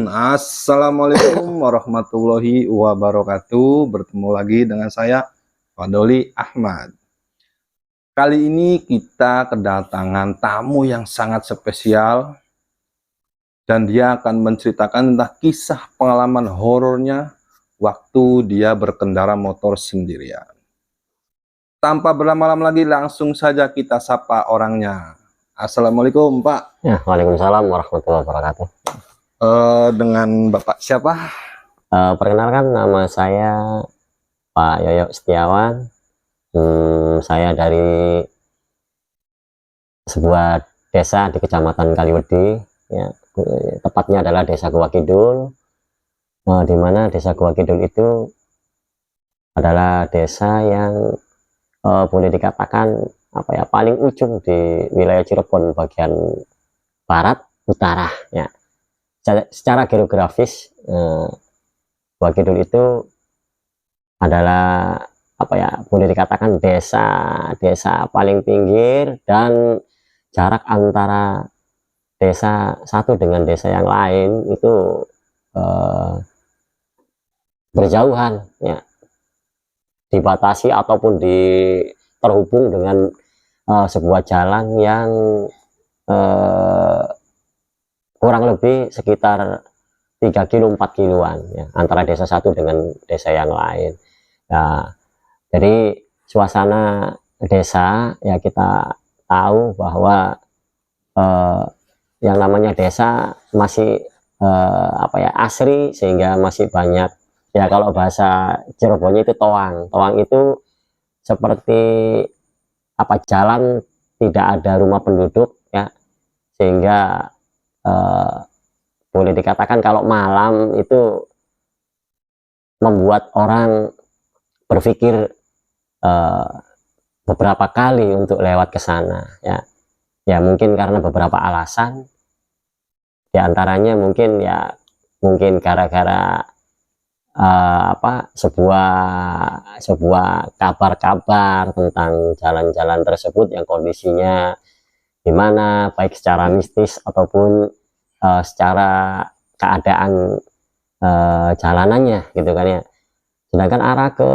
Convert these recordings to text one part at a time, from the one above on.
Assalamualaikum warahmatullahi wabarakatuh. Bertemu lagi dengan saya, Fadoli Ahmad. Kali ini kita kedatangan tamu yang sangat spesial, dan dia akan menceritakan tentang kisah pengalaman horornya waktu dia berkendara motor sendirian. Tanpa berlama-lama lagi, langsung saja kita sapa orangnya. Assalamualaikum, Pak. Ya, Waalaikumsalam warahmatullahi wabarakatuh. Dengan Bapak siapa? Perkenalkan, nama saya Pak Yoyo Setiawan. Saya dari sebuah desa di Kecamatan Kaliwedi, ya, tepatnya adalah Desa Goa Kidul, di mana Desa Goa Kidul itu adalah desa yang boleh dikatakan paling ujung di wilayah Cirebon bagian barat utara, ya. Secara geografis, Goa Kidul itu adalah boleh dikatakan desa paling pinggir, dan jarak antara desa satu dengan desa yang lain itu berjauhan, ya, dibatasi ataupun terhubung dengan sebuah jalan yang kurang lebih sekitar 3 kilo 4 kiloan, ya, antara desa satu dengan desa yang lain. Nah, jadi suasana desa, ya, kita tahu bahwa yang namanya desa masih asri, sehingga masih banyak, ya, kalau bahasa Cirebonnya itu toang. Toang itu seperti jalan tidak ada rumah penduduk, ya, sehingga boleh dikatakan kalau malam itu membuat orang berpikir beberapa kali untuk lewat ke sana, ya. Ya, mungkin karena beberapa alasan, di antaranya mungkin gara-gara sebuah kabar-kabar tentang jalan-jalan tersebut yang kondisinya dimana, baik secara mistis ataupun secara keadaan jalanannya, gitu kan, ya. Sedangkan arah ke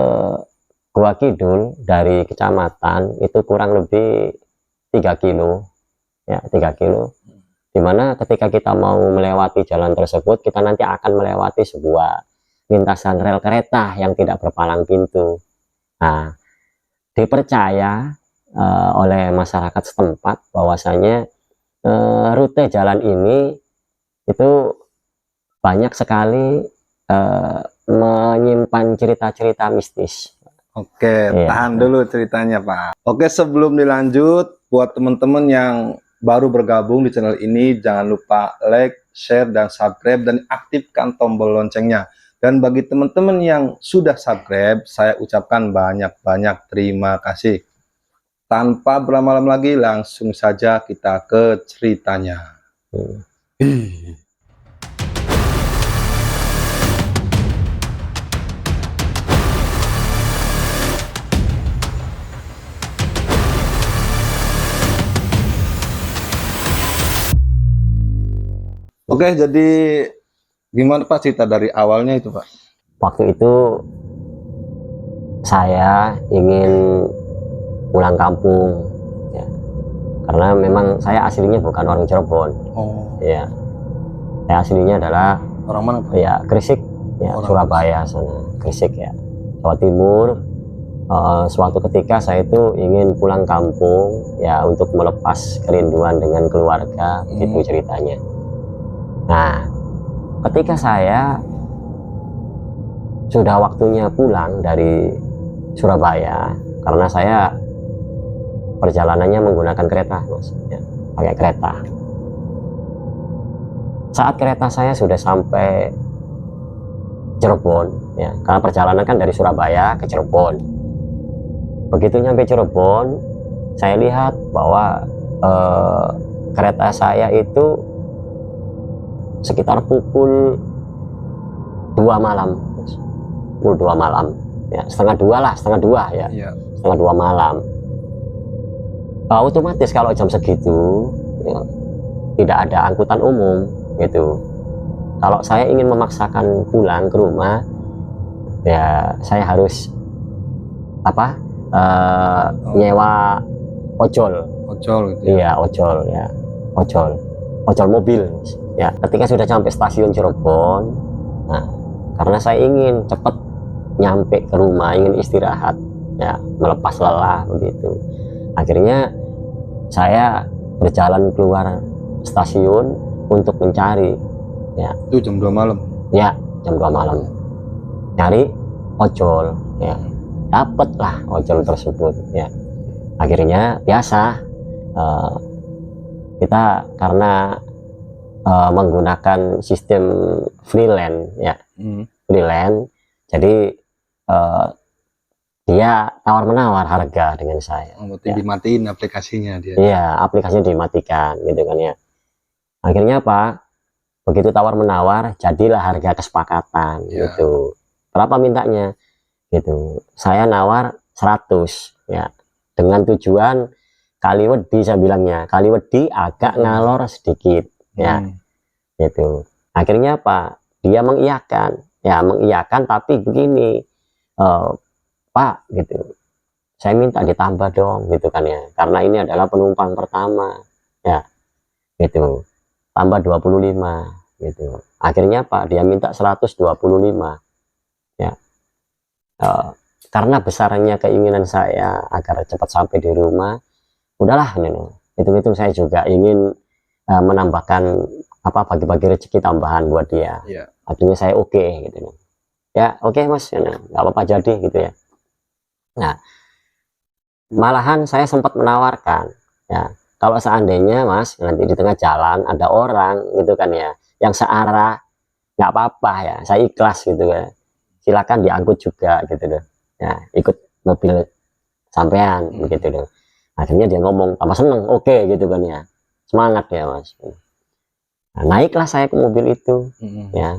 Goa Kidul dari kecamatan itu kurang lebih 3 kilo, ya, 3 kilo, dimana ketika kita mau melewati jalan tersebut, kita nanti akan melewati sebuah lintasan rel kereta yang tidak berpalang pintu. Nah, dipercaya oleh masyarakat setempat bahwasanya rute jalan ini itu banyak sekali menyimpan cerita-cerita mistis. Oke, Iya. Tahan dulu ceritanya, Pak. Oke, sebelum dilanjut, buat teman-teman yang baru bergabung di channel ini, jangan lupa like, share, dan subscribe, dan aktifkan tombol loncengnya. Dan bagi teman-teman yang sudah subscribe, saya ucapkan banyak-banyak terima kasih. Tanpa berlama-lama lagi, langsung saja kita ke ceritanya. Oke, jadi gimana Pak cerita dari awalnya itu, Pak? Waktu itu saya ingin pulang kampung, ya, karena memang saya aslinya bukan orang Cirebon. Oh. Ya, saya aslinya adalah Orang mana, Pak? ya Gresik, ya, Surabaya sana, Gresik, ya, Jawa Timur. Suatu ketika saya itu ingin pulang kampung, ya, untuk melepas kerinduan dengan keluarga, gitu ceritanya. Nah, ketika saya sudah waktunya pulang dari Surabaya, karena saya perjalanannya menggunakan kereta, Mas, ya, pakai kereta. Saat kereta saya sudah sampai Cirebon, ya, karena perjalanan kan dari Surabaya ke Cirebon. Begitu nyampe Cirebon, saya lihat bahwa kereta saya itu sekitar pukul 2 malam, pukul 2 malam, ya, setengah dua, ya, ya. Setengah 2 malam. Otomatis kalau jam segitu, ya, tidak ada angkutan umum, gitu. kalau saya ingin memaksakan pulang ke rumah, ya saya harus apa, nyewa ojol. Ojol gitu ya. Iya, ojol ya, ojol mobil ya. Ketika sudah sampai stasiun Cirebon, nah karena saya ingin cepat nyampe ke rumah, ingin istirahat ya, melepas lelah begitu, akhirnya saya berjalan keluar stasiun untuk mencari ya. Itu jam 2 malam. Ya, jam 2 malam nyari ojol ya, dapatlah ojol tersebut ya. Akhirnya biasa, kita karena menggunakan sistem freelance ya, freelance, jadi dia tawar menawar harga dengan saya. Berarti dimatiin aplikasinya dia. Iya, aplikasinya dimatikan gitu kan ya. Akhirnya apa, begitu tawar menawar jadilah harga kesepakatan gitu. Berapa mintanya gitu, saya nawar 100 ya, dengan tujuan Kaliwedi, saya bilangnya Kaliwedi agak ngalor sedikit ya gitu. Akhirnya apa, dia mengiyakan ya, mengiyakan tapi begini, Pak gitu, saya minta ditambah dong gitu kan ya, karena ini adalah penumpang pertama ya gitu, tambah 25 gitu. Akhirnya Pak, dia minta 125 ya. Karena besarnya keinginan saya agar cepat sampai di rumah, udahlah itu saya juga ingin menambahkan apa, bagi-bagi rezeki tambahan buat dia. Akhirnya saya oke gitu ya, oke Mas, nggak apa-apa jadi gitu ya. Nah, malahan saya sempat menawarkan ya, kalau seandainya Mas nanti di tengah jalan ada orang gitu kan ya, yang searah, nggak apa-apa ya, saya ikhlas gitu ya, silakan diangkut juga gitu loh ya, ikut mobil sampean begitu loh. Akhirnya dia ngomong tambah seneng, oke gitu kan ya, semangat ya Mas. Nah, naiklah saya ke mobil itu ya.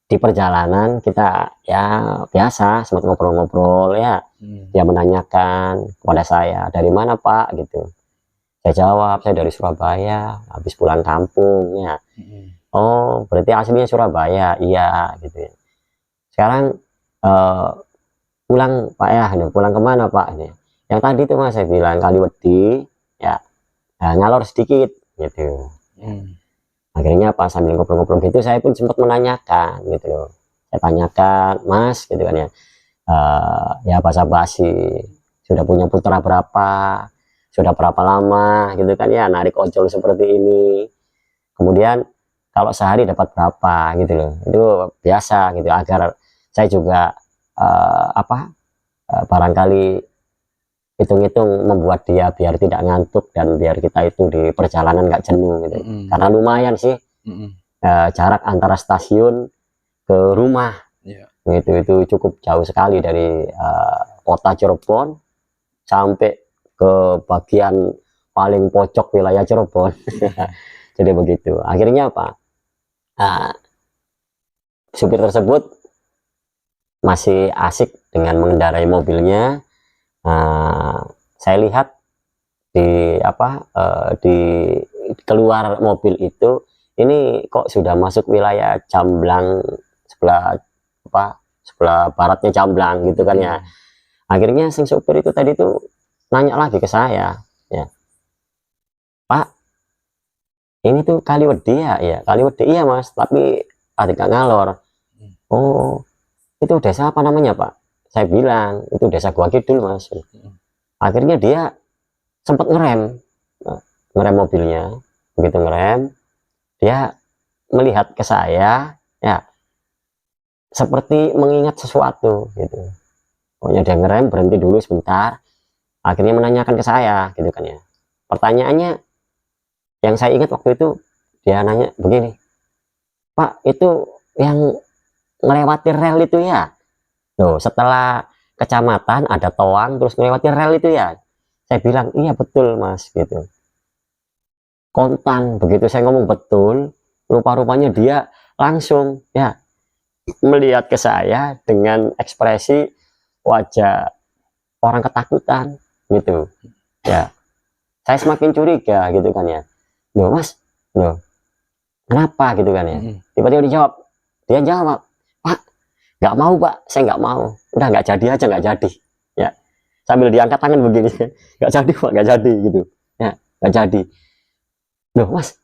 Di perjalanan kita ya biasa sempat ngobrol-ngobrol ya. Dia menanyakan kepada saya, dari mana Pak gitu. Saya jawab, saya dari Surabaya, habis pulang kampung ya. Oh, berarti aslinya Surabaya, iya gitu ya. Sekarang pulang Pak ya, pulang kemana Pak ini? Yang tadi tuh Mas, saya bilang Kaliwedi ya, ngalor sedikit gitu. Akhirnya pas sambil ngobrol-ngobrol gitu, saya pun sempat menanyakan gitu loh. Saya tanyakan, Mas gitu kan ya, ya basa-basi, sudah punya putra berapa, sudah berapa lama gitu kan ya, narik ojol seperti ini. Kemudian kalau sehari dapat berapa gitu loh, itu biasa gitu, agar saya juga barangkali hitung-hitung membuat dia biar tidak ngantuk, dan biar kita itu di perjalanan nggak jenuh gitu. Karena lumayan sih jarak antara stasiun ke rumah itu cukup jauh sekali, dari kota Cirebon sampai ke bagian paling pojok wilayah Cirebon. Jadi begitu. Akhirnya apa, supir tersebut masih asik dengan mengendarai mobilnya. Saya lihat di di keluar mobil itu, ini kok sudah masuk wilayah Jamblang, sebelah baratnya Jamblang gitu kan ya. Akhirnya si supir itu tadi tuh nanya lagi ke saya ya, Pak, ini tuh Kaliwedi ya? Kaliwedi iya Mas, tapi agak ngalor. Oh, itu desa apa namanya Pak? Saya bilang itu desa Gua Kidul Mas. Akhirnya dia sempat ngerem mobilnya. Begitu ngerem, dia melihat ke saya ya, seperti mengingat sesuatu gitu. Pokoknya dia ngerem, berhenti dulu sebentar, akhirnya menanyakan ke saya gitu kan ya. Pertanyaannya yang saya ingat waktu itu, dia nanya begini, Pak, itu yang melewati rel itu ya? Loh, setelah kecamatan ada toang terus melewati rel itu ya? Saya bilang iya betul Mas gitu. Kontan, begitu saya ngomong betul, rupa-rupanya dia langsung ya melihat ke saya dengan ekspresi wajah orang ketakutan gitu ya. Saya semakin curiga gitu kan ya. Loh Mas, loh kenapa gitu kan ya. Tiba-tiba dia jawab, Pak, nggak mau Pak, saya nggak mau, udah nggak jadi aja, nggak jadi ya, sambil diangkat tangan begini, nggak jadi Pak, nggak jadi gitu ya, nggak jadi. Loh Mas,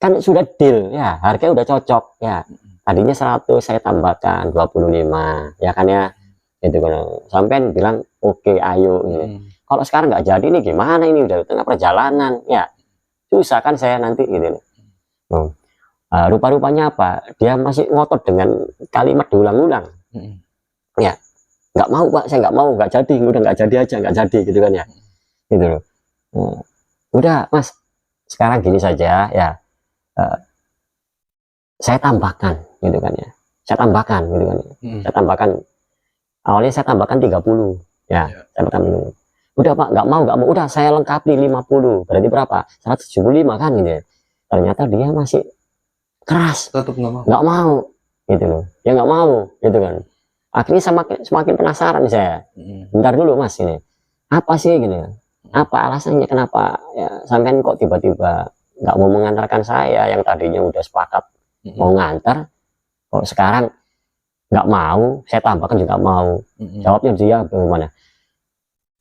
kan sudah deal ya, harganya udah cocok ya, tadinya 100 saya tambahkan 25 ya kan ya, itu kan sampai bilang oke ayo ya. Kalau sekarang nggak jadi nih gimana, ini udah tengah perjalanan ya, susah kan saya nanti gitu. Rupa-rupanya apa, dia masih ngotot dengan kalimat diulang-ulang ya, nggak mau Pak, saya nggak mau, nggak jadi, udah nggak jadi aja, nggak jadi gitu kan ya, gitu loh. Udah Mas, sekarang gini saja ya, saya tambahkan gitu kan ya, saya tambahkan gitu kan ya. Saya tambahkan, awalnya saya tambahkan 30 ya, saya tambahkan. Udah Pak, nggak mau, udah saya lengkapi 50, berarti berapa, 175 kan gitu ya. Ternyata dia masih keras, Tetap nggak mau gitu loh ya, nggak mau gitu kan. Akhirnya semakin penasaran saya, bentar dulu Mas, ini apa sih gini, apa alasannya, kenapa ya sampean kok tiba-tiba nggak mau mengantarkan saya, yang tadinya udah sepakat mau ngantar, kok sekarang nggak mau, saya tambahkan juga mau. Jawabnya dia bagaimana,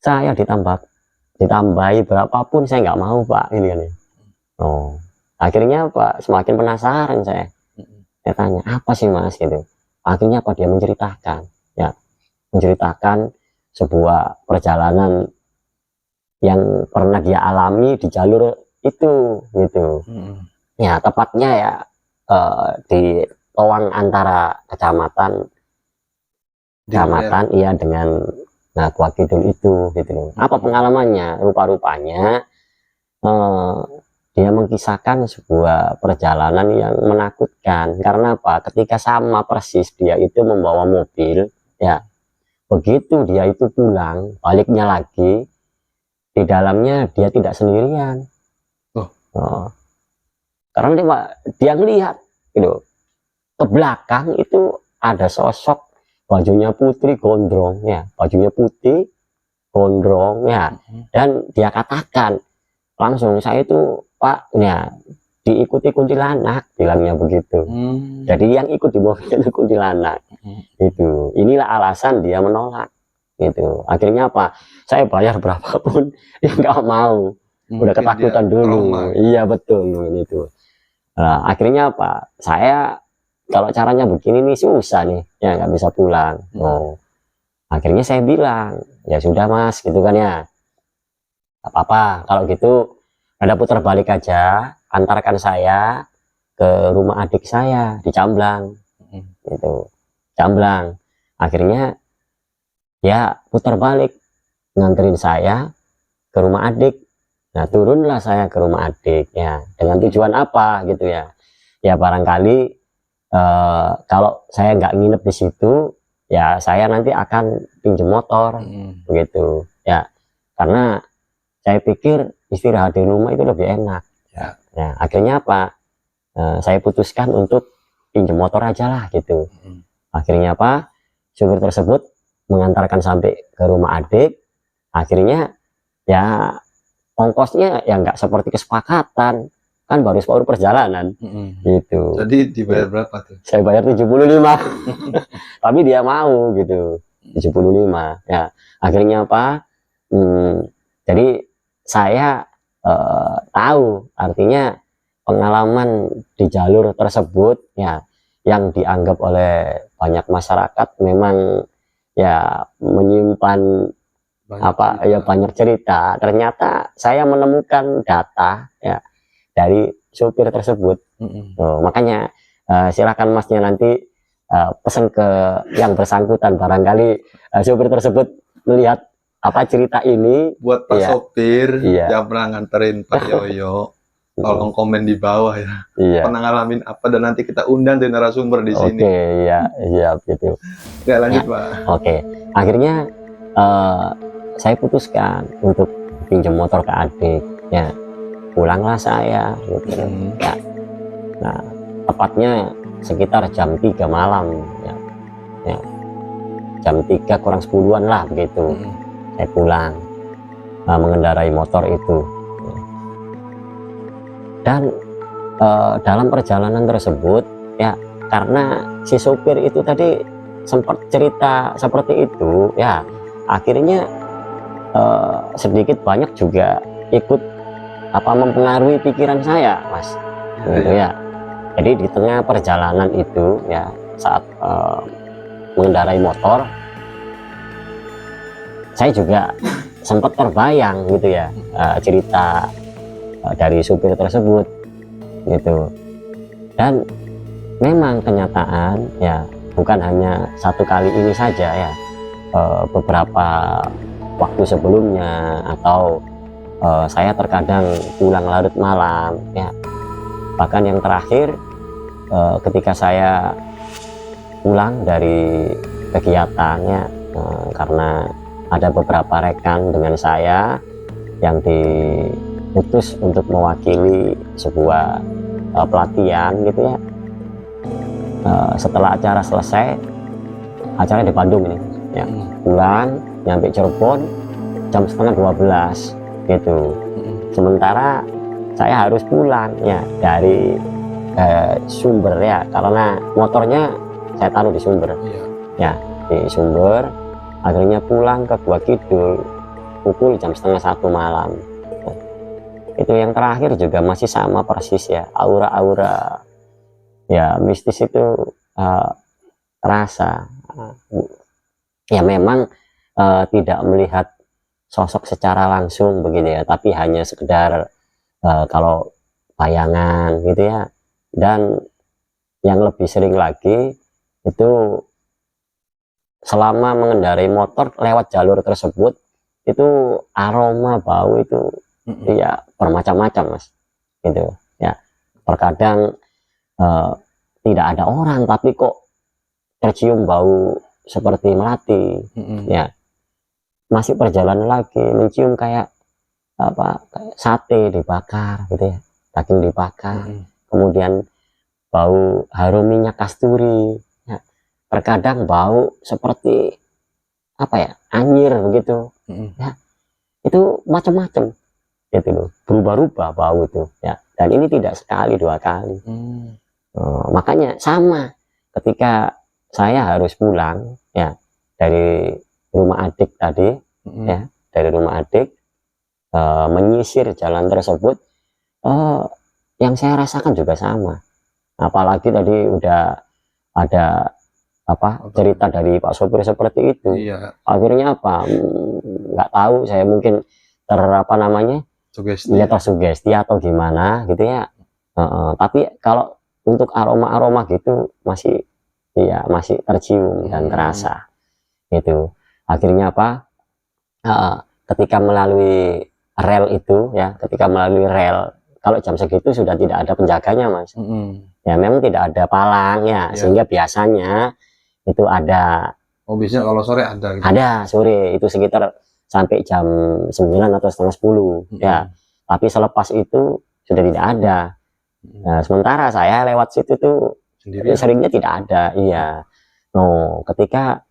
saya ditambahi berapapun saya nggak mau Pak, ini kan. Akhirnya Pak, semakin penasaran saya tanya, apa sih Mas gitu. Akhirnya apa, dia menceritakan ya, menceritakan sebuah perjalanan yang pernah dia alami di jalur itu gitu ya, tepatnya ya di toang antara kecamatan iya dengan Gua Kidul itu gitu loh. Apa pengalamannya, rupa-rupanya dia mengisahkan sebuah perjalanan yang menakutkan. Karena apa, ketika sama persis dia itu membawa mobil ya, begitu dia itu pulang baliknya lagi, di dalamnya dia tidak sendirian. Karena dia melihat gitu, ke belakang itu ada sosok bajunya putih gondrong ya, bajunya putih gondrong ya, dan dia katakan langsung, saya itu Pak ya diikuti kuntilanak, bilangnya begitu. Jadi yang ikut di mobil itu kuntilanak. Itu inilah alasan dia menolak gitu. Akhirnya apa, saya bayar berapapun dia nggak mau, udah ketakutan dulu. Iya betul itu. Nah, akhirnya apa, saya kalau caranya begini nih susah nih ya, nggak bisa pulang. Akhirnya saya bilang, ya sudah Mas gitu kan ya, apa-apa kalau gitu ada putar balik aja, antarkan saya ke rumah adik saya di Camblang gitu, Camblang. Akhirnya ya putar balik, nganterin saya ke rumah adik. Nah turunlah saya ke rumah adik ya, dengan tujuan apa gitu ya, ya barangkali kalau saya nggak nginep di situ ya, saya nanti akan pinjam motor begitu ya, karena saya pikir istirahat di rumah itu lebih enak ya. Nah, akhirnya apa, saya putuskan untuk pinjam motor aja lah gitu. Akhirnya apa, supir tersebut mengantarkan sampai ke rumah adik. Akhirnya ya ongkosnya ya nggak seperti kesepakatan, kan baru separuh perjalanan gitu. Jadi dibayar berapa tuh? Saya bayar 75 tapi dia mau gitu 75 ya. Akhirnya apa, jadi saya tahu artinya pengalaman di jalur tersebut ya, yang dianggap oleh banyak masyarakat memang ya menyimpan banyak cerita. Ternyata saya menemukan data ya dari supir tersebut. Makanya silakan Masnya nanti pesan ke yang bersangkutan, barangkali supir tersebut melihat apa cerita ini. Buat Pak sopir yang pernah nganterin Pak Yoyo, tolong komen di bawah ya. Pernah ngalamin apa, dan nanti kita undang di narasumber di sini. Iya gitu. Ya lanjut Pak. Akhirnya saya putuskan untuk pinjam motor ke adik ya. Pulanglah saya gitu ya. Nah tepatnya sekitar jam 3 malam ya. Jam 3 kurang 10-an lah begitu. Saya pulang mengendarai motor itu, dan dalam perjalanan tersebut ya, karena si sopir itu tadi sempat cerita seperti itu ya, akhirnya sedikit banyak juga ikut mempengaruhi pikiran saya, Mas, gitu ya. Jadi di tengah perjalanan itu ya, saat mengendarai motor, saya juga sempat terbayang gitu ya, cerita dari supir tersebut gitu. Dan memang kenyataan ya, bukan hanya satu kali ini saja ya, beberapa waktu sebelumnya, atau saya terkadang pulang larut malam ya. Bahkan yang terakhir, ketika saya pulang dari kegiatannya, karena ada beberapa rekan dengan saya yang diutus untuk mewakili sebuah pelatihan gitu ya. Setelah acara selesai, acara di Bandung ini ya, pulang nyampe Cirebon jam setengah 12 gitu. Sementara saya harus pulang ya dari Sumber ya, karena motornya saya taruh di Sumber ya, di Sumber. Akhirnya pulang ke Gua Kidul pukul jam setengah 1 malam. Itu yang terakhir juga masih sama persis ya, aura-aura ya mistis itu terasa. Ya memang tidak melihat sosok secara langsung begitu ya, tapi hanya sekedar kalau bayangan gitu ya. Dan yang lebih sering lagi itu, selama mengendarai motor lewat jalur tersebut, itu aroma bau itu ya bermacam-macam, Mas, gitu ya. Terkadang tidak ada orang tapi kok tercium bau seperti melati ya. Masih perjalanan lagi mencium kayak kayak sate dibakar gitu ya, daging dibakar. Kemudian bau harum minyak kasturi ya. Terkadang bau seperti anyir begitu ya. Itu macam-macam gitu loh, berubah-ubah bau itu ya. Dan ini tidak sekali dua kali. Makanya sama ketika saya harus pulang ya dari rumah adik tadi ya, dari rumah adik, menyisir jalan tersebut, yang saya rasakan juga sama. Apalagi tadi udah ada cerita dari Pak sopir seperti itu. Akhirnya nggak tahu, saya mungkin tersugesti atau gimana gitu ya. Tapi kalau untuk aroma-aroma gitu masih tercium dan terasa itu. Akhirnya ketika melalui rel itu ya, kalau jam segitu sudah tidak ada penjaganya, Mas. Ya memang tidak ada palang ya, sehingga biasanya itu ada. Biasanya kalau sore ada gitu. Ada sore itu sekitar sampai jam 9 atau setengah 10 ya. Tapi selepas itu sudah tidak ada. Nah, sementara saya lewat situ tuh seringnya tidak ada. Iya. Ketika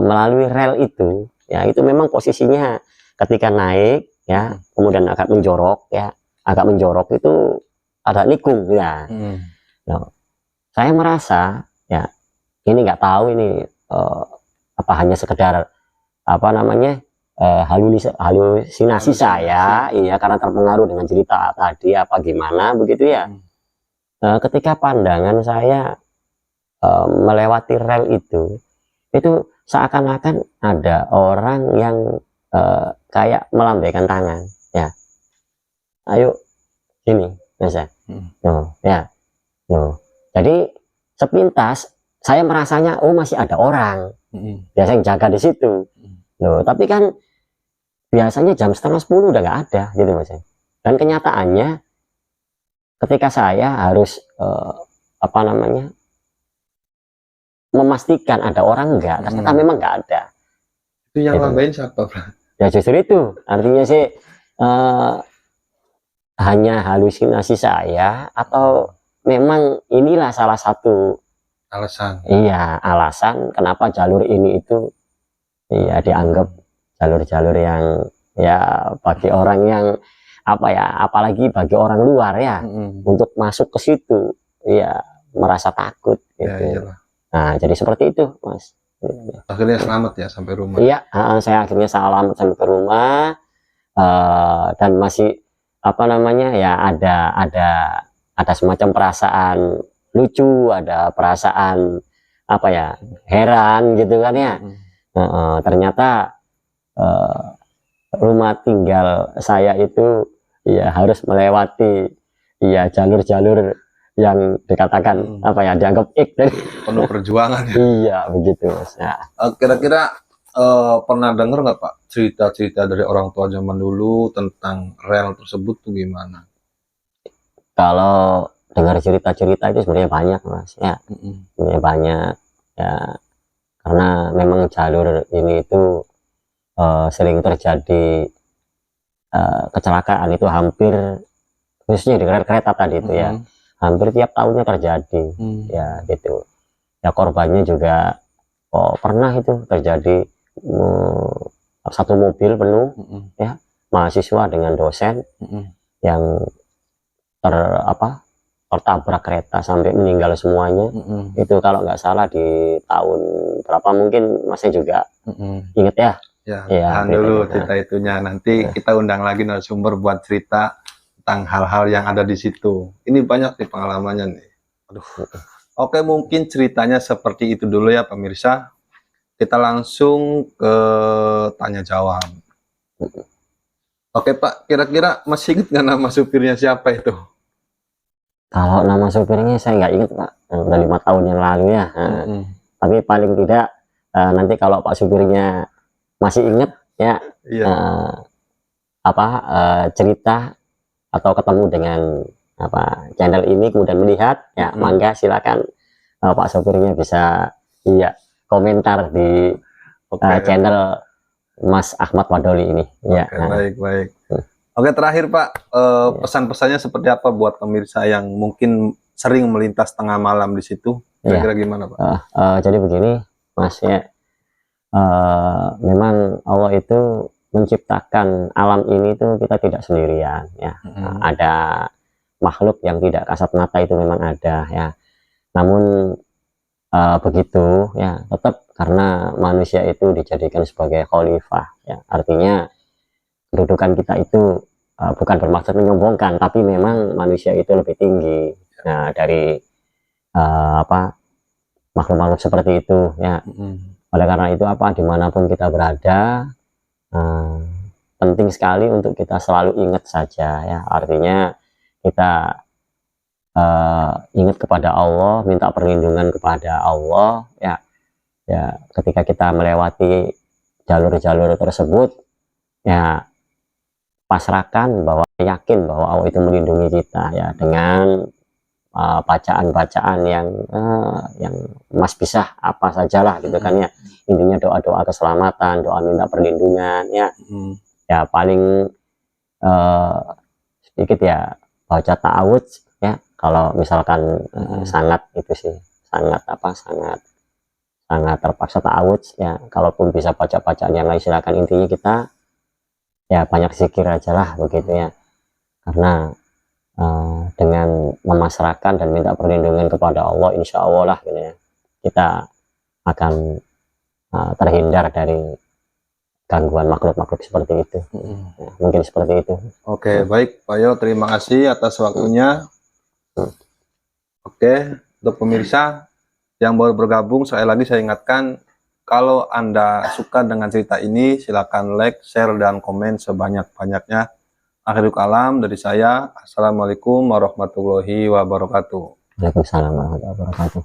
melalui rel itu ya, itu memang posisinya ketika naik ya, kemudian agak menjorok ya, itu agak nikung ya. Saya merasa ya, ini nggak tahu ini hanya sekedar halusinasi saya, iya, karena terpengaruh dengan cerita tadi gimana begitu ya. Ketika pandangan saya melewati rel itu seakan-akan ada orang yang kayak melambaikan tangan ya, ayo sini Mas ya. Jadi sepintas saya merasanya masih ada orang biasa yang jaga di situ. Tapi kan biasanya jam setengah 10 udah nggak ada gitu, Mas. Dan kenyataannya ketika saya harus memastikan ada orang ternyata memang nggak ada. Itu yang lambain siapa, Bro? Ya justru itu artinya sih hanya halusinasi saya, atau memang inilah salah satu alasan. Iya, alasan kenapa jalur ini itu dianggap jalur-jalur yang ya bagi orang yang apa ya, apalagi bagi orang luar ya, untuk masuk ke situ ya merasa takut Ya, gitu. iyalah. Nah, jadi seperti itu, Mas. Akhirnya selamat ya sampai rumah. Iya, saya akhirnya selamat sampai ke rumah, dan masih apa namanya ya, ada semacam perasaan lucu, ada perasaan apa ya, heran gitu kan ya. Ternyata rumah tinggal saya itu ya harus melewati ya jalur-jalur yang dikatakan apa ya, dianggap Penuh perjuangan ya. iya begitu, Mas. Ya. Kira-kira pernah dengar nggak Pak cerita-cerita dari orang tua zaman dulu tentang rel tersebut tuh gimana? Kalau dengar cerita-cerita itu sebenarnya banyak, Mas, ya. Sebenarnya banyak ya, karena memang jalur ini itu sering terjadi kecelakaan itu hampir, khususnya di rel kereta tadi itu ya, hampir tiap tahunnya terjadi ya gitu ya. Korbannya juga pernah itu terjadi, satu mobil penuh ya, mahasiswa dengan dosen yang tertabrak kereta sampai meninggal semuanya. Itu kalau nggak salah di tahun berapa, mungkin Masnya juga inget ya. Ya, Ya, tahan gitu. dulu cerita itunya. Nanti kita undang lagi narasumber buat cerita tentang hal-hal yang ada di situ. Ini banyak nih pengalamannya nih. Aduh. Oke, mungkin ceritanya seperti itu dulu ya pemirsa. Kita langsung ke tanya jawab. Oke Pak, kira-kira masih ingat nggak nama supirnya siapa itu? Kalau nama supirnya saya nggak ingat, Pak. Udah 5 tahun yang lalu ya. Tapi paling tidak nanti kalau Pak supirnya masih ingat ya, Iya. cerita atau ketemu dengan channel ini kemudian melihat ya, mangga silakan Pak supirnya bisa komentar di channel Mas Ahmad Wadoli ini ya. Baik. Oke, terakhir Pak, pesan-pesannya seperti apa buat pemirsa yang mungkin sering melintas tengah malam di situ? Kira-kira gimana Pak? Jadi begini, Mas ya, memang Allah itu menciptakan alam ini tuh kita tidak sendirian ya. Ada makhluk yang tidak kasat mata itu memang ada ya. Namun begitu ya, tetap karena manusia itu dijadikan sebagai khalifah ya, artinya kedudukan kita itu bukan bermaksud menyombongkan, tapi memang manusia itu lebih tinggi dari makhluk-makhluk seperti itu ya. Oleh karena itu dimanapun kita berada, penting sekali untuk kita selalu ingat saja ya, artinya kita ingat kepada Allah, minta perlindungan kepada Allah ya. Ketika kita melewati jalur-jalur tersebut ya, pasrahkan bahwa yakin bahwa Allah itu melindungi kita ya, dengan bacaan-bacaan yang Mas bisa apa sajalah gitu kan ya. Intinya doa-doa keselamatan, doa minta perlindungan ya. Ya paling sedikit ya baca ta'awudz ya, kalau misalkan sangat itu sih, sangat terpaksa ta'awudz ya. Kalaupun bisa baca bacaan yang lain silakan, intinya kita ya banyak zikir aja lah begitu ya, karena dengan memasrahkan dan minta perlindungan kepada Allah, insya Allah lah gitu ya, kita akan terhindar dari gangguan makhluk-makhluk seperti itu. Ya, mungkin seperti itu. Oke, baik Pak Yo, terima kasih atas waktunya. Oke, untuk pemirsa yang baru bergabung, sekali lagi saya ingatkan, kalau Anda suka dengan cerita ini, silakan like, share, dan komen sebanyak-banyaknya. Akhirul kalam dari saya, Assalamualaikum warahmatullahi wabarakatuh. Waalaikumsalam warahmatullahi wabarakatuh.